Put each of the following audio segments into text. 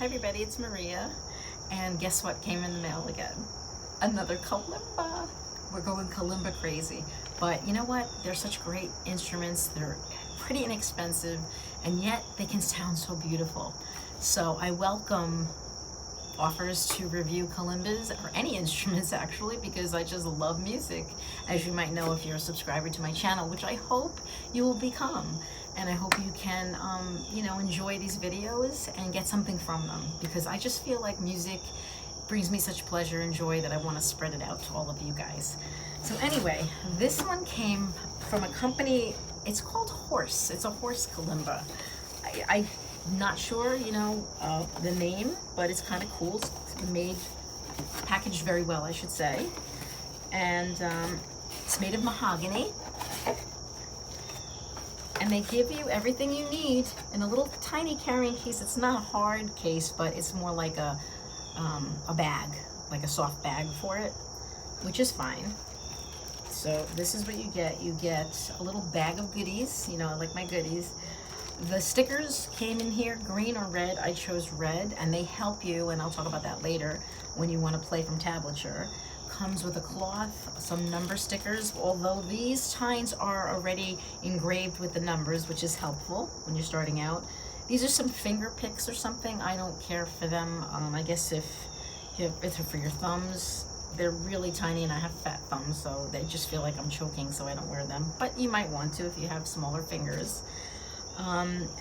Hi everybody, it's Maria, and guess what came in the mail again? Another kalimba. We're going kalimba crazy, but you know what? They're such great instruments. They're pretty inexpensive, and yet they can sound so beautiful. So I welcome offers to review kalimbas, or any instruments actually, because I just love music, as you might know if you're a subscriber to my channel, which I hope you will become. And I hope you can, enjoy these videos and get something from them, because I just feel like music brings me such pleasure and joy that I want to spread it out to all of you guys. So anyway, this one came from a company, it's called Horse. It's a horse kalimba. I'm not sure, the name, but it's kind of cool. It's packaged very well, I should say. And it's made of mahogany. And they give you everything you need in a little tiny carrying case. It's not a hard case, but it's more like a bag, like a soft bag for it, which is fine. So this is what you get. You get a little bag of goodies. I like my goodies. The stickers came in here, green or red. I chose red, and they help you, and I'll talk about that later, when you want to play from tablature. Comes with a cloth, some number stickers, although these tines are already engraved with the numbers, which is helpful when you're starting out. These are some finger picks or something. I don't care for them. I guess if it's for your thumbs, they're really tiny, and I have fat thumbs, so they just feel like I'm choking, so I don't wear them. But you might want to if you have smaller fingers.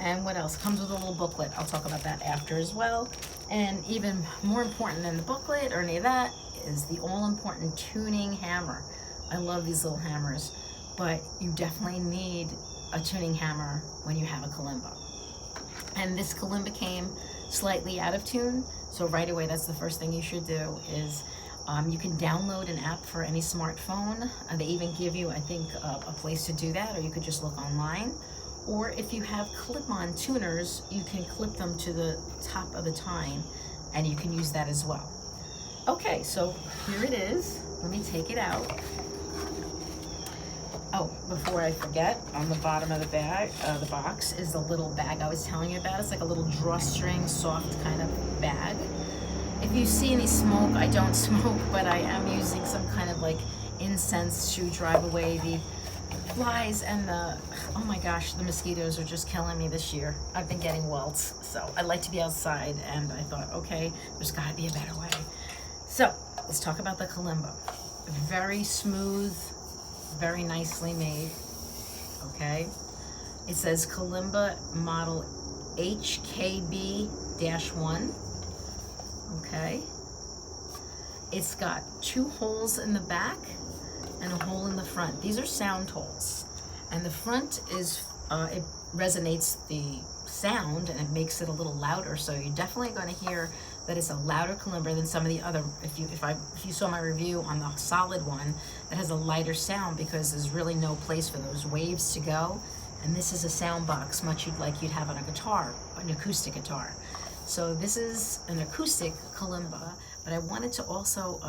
And what else? Comes with a little booklet. I'll talk about that after as well. And even more important than the booklet or any of that is the all-important tuning hammer. I love these little hammers, but you definitely need a tuning hammer when you have a kalimba. And this kalimba came slightly out of tune, so right away that's the first thing you should do is you can download an app for any smartphone. They even give you, I think, a place to do that, or you could just look online. Or if you have clip-on tuners, you can clip them to the top of the tine, and you can use that as well. Okay, so here it is. Let me take it out. Oh, before I forget, on the bottom of the bag, the box, is the little bag I was telling you about. It's like a little drawstring, soft kind of bag. If you see any smoke, I don't smoke, but I am using some kind of like incense to drive away the flies and oh my gosh, the mosquitoes are just killing me this year. I've been getting welts, so I like to be outside, and I thought, okay, there's got to be a better way. So let's talk about the kalimba. Very smooth, very nicely made. Okay, it says kalimba model HKB-1. Okay, it's got 2 holes in the back and a hole in the front. These are sound holes, and the front is it resonates the sound and it makes it a little louder, so you're definitely going to hear that it's a louder kalimba than some of the other. If you saw my review on the solid one, that has a lighter sound because there's really no place for those waves to go, and this is a sound box much like you'd have on a guitar, an acoustic guitar. So this is an acoustic kalimba, but I wanted to also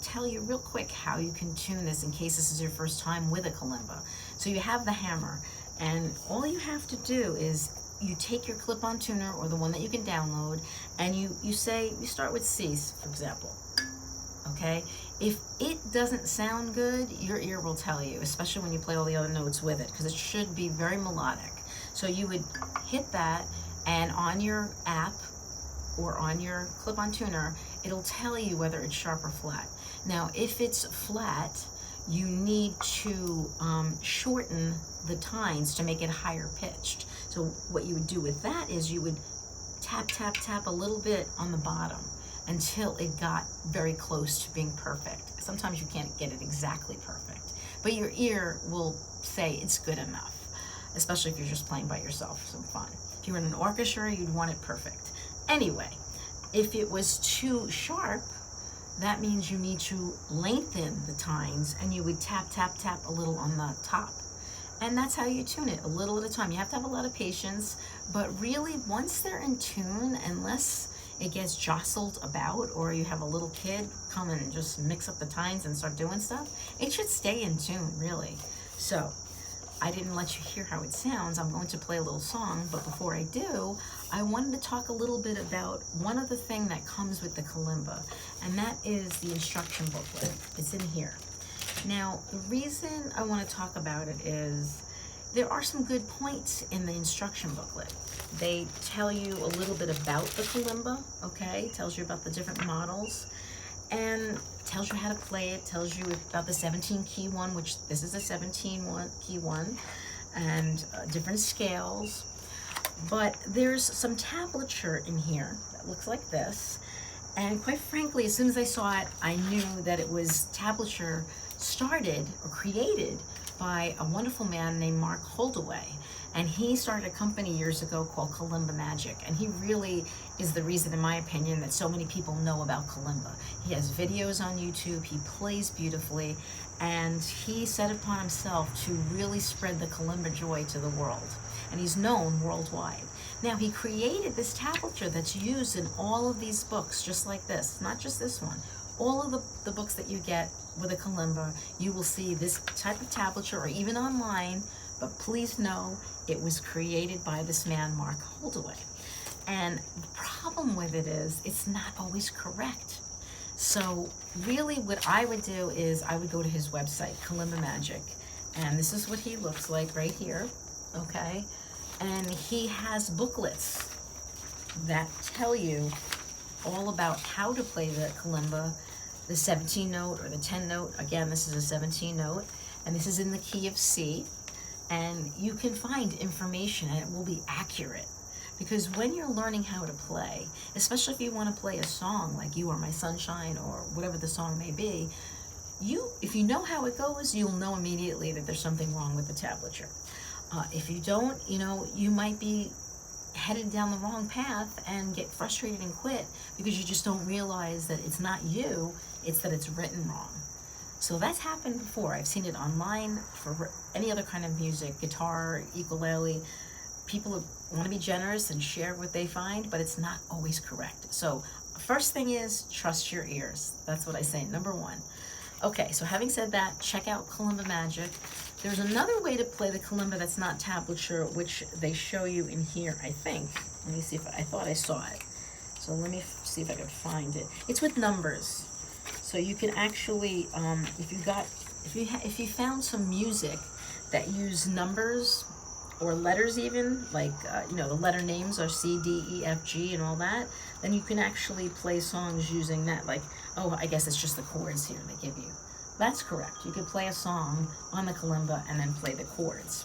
tell you real quick how you can tune this in case this is your first time with a kalimba. So you have the hammer, and all you have to do is you take your clip-on tuner, or the one that you can download, and you start with C, for example. Okay, if it doesn't sound good, your ear will tell you, especially when you play all the other notes with it, because it should be very melodic. So you would hit that, and on your app or on your clip-on tuner, it'll tell you whether it's sharp or flat. Now, if it's flat, you need to shorten the tines to make it higher pitched. So what you would do with that is you would tap, tap, tap a little bit on the bottom until it got very close to being perfect. Sometimes you can't get it exactly perfect, but your ear will say it's good enough, especially if you're just playing by yourself for some fun. If you were in an orchestra, you'd want it perfect. Anyway, if it was too sharp, that means you need to lengthen the tines, and you would tap, tap, tap a little on the top. And that's how you tune it, a little at a time. You have to have a lot of patience, but really once they're in tune, unless it gets jostled about or you have a little kid come and just mix up the tines and start doing stuff, it should stay in tune, really. So I didn't let you hear how it sounds. I'm going to play a little song, but before I do, I wanted to talk a little bit about one other thing that comes with the kalimba, and that is the instruction booklet. It's in here. Now, the reason I want to talk about it is there are some good points in the instruction booklet. They tell you a little bit about the kalimba, okay? Tells you about the different models, and tells you how to play it, tells you about the 17 key one, which this is a 17 key one, and different scales. But there's some tablature in here that looks like this, and quite frankly, as soon as I saw it, I knew that it was tablature started or created by a wonderful man named Mark Holdaway. And he started a company years ago called Kalimba Magic. And he really is the reason, in my opinion, that so many people know about kalimba. He has videos on YouTube, he plays beautifully, and he set upon himself to really spread the kalimba joy to the world. And he's known worldwide. Now, he created this tablature that's used in all of these books, just like this, not just this one. All of the books that you get with a kalimba, you will see this type of tablature, or even online, but please know it was created by this man, Mark Holdaway. And the problem with it is it's not always correct. So really what I would do is I would go to his website, Kalimba Magic, and this is what he looks like right here, okay? And he has booklets that tell you all about how to play the kalimba, the 17 note or the 10 note. Again, this is a 17 note, and this is in the key of C. And you can find information, and it will be accurate. Because when you're learning how to play, especially if you want to play a song like You Are My Sunshine or whatever the song may be, if you know how it goes, you'll know immediately that there's something wrong with the tablature. If you don't, you might be headed down the wrong path and get frustrated and quit because you just don't realize that it's not you, it's that it's written wrong. So that's happened before. I've seen it online for any other kind of music, guitar, ukulele. People want to be generous and share what they find, but it's not always correct. So first thing is trust your ears. That's what I say, number one. Okay, so having said that, check out Kalimba Magic. There's another way to play the kalimba that's not tablature, which they show you in here, I think. Let me see if I thought I saw it. So let me see if I can find it. It's with numbers. So you can actually, if you found some music that use numbers or letters even, like, the letter names are C, D, E, F, G and all that, then you can actually play songs using that, like, oh, I guess it's just the chords here they give you. That's correct. You could play a song on the kalimba and then play the chords.